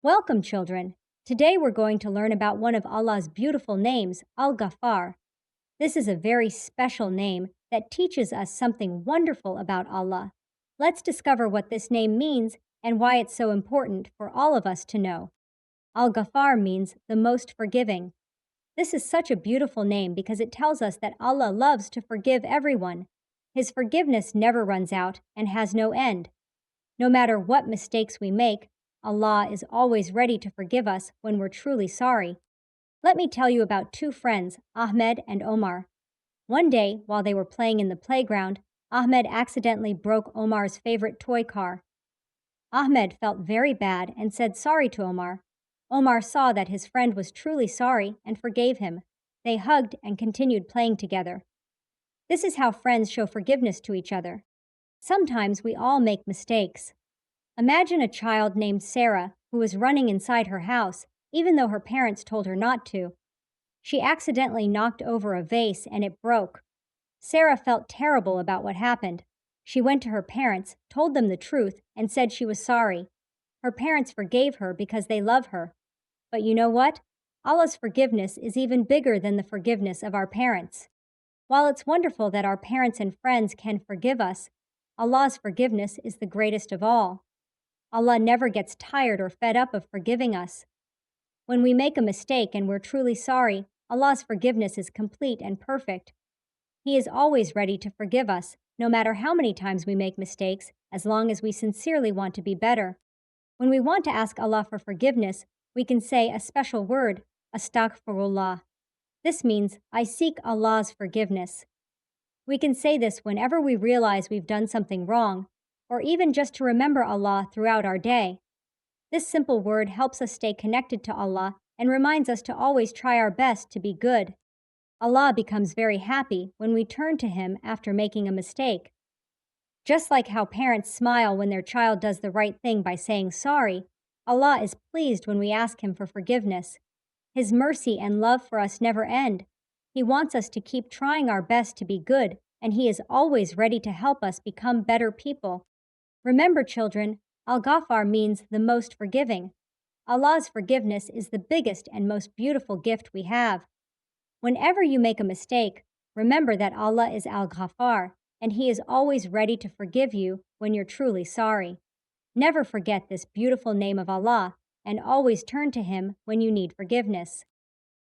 Welcome, children. Today we're going to learn about one of Allah's beautiful names, Al-Ghaffar. This is a very special name that teaches us something wonderful about Allah. Let's discover what this name means and why it's so important for all of us to know. Al-Ghaffar means the most forgiving. This is such a beautiful name because it tells us that Allah loves to forgive everyone. His forgiveness never runs out and has no end. No matter what mistakes we make, Allah is always ready to forgive us when we're truly sorry. Let me tell you about two friends, Ahmed and Omar. One day, while they were playing in the playground, Ahmed accidentally broke Omar's favorite toy car. Ahmed felt very bad and said sorry to Omar. Omar saw that his friend was truly sorry and forgave him. They hugged and continued playing together. This is how friends show forgiveness to each other. Sometimes we all make mistakes. Imagine a child named Sarah who was running inside her house, even though her parents told her not to. She accidentally knocked over a vase and it broke. Sarah felt terrible about what happened. She went to her parents, told them the truth, and said she was sorry. Her parents forgave her because they love her. But you know what? Allah's forgiveness is even bigger than the forgiveness of our parents. While it's wonderful that our parents and friends can forgive us, Allah's forgiveness is the greatest of all. Allah never gets tired or fed up of forgiving us. When we make a mistake and we're truly sorry, Allah's forgiveness is complete and perfect. He is always ready to forgive us, no matter how many times we make mistakes, as long as we sincerely want to be better. When we want to ask Allah for forgiveness, we can say a special word, Astaghfirullah. This means, I seek Allah's forgiveness. We can say this whenever we realize we've done something wrong, or even just to remember Allah throughout our day. This simple word helps us stay connected to Allah and reminds us to always try our best to be good. Allah becomes very happy when we turn to Him after making a mistake. Just like how parents smile when their child does the right thing by saying sorry, Allah is pleased when we ask Him for forgiveness. His mercy and love for us never end. He wants us to keep trying our best to be good, and He is always ready to help us become better people. Remember, children, Al-Ghaffar means the most forgiving. Allah's forgiveness is the biggest and most beautiful gift we have. Whenever you make a mistake, remember that Allah is Al-Ghaffar, and He is always ready to forgive you when you're truly sorry. Never forget this beautiful name of Allah, and always turn to Him when you need forgiveness.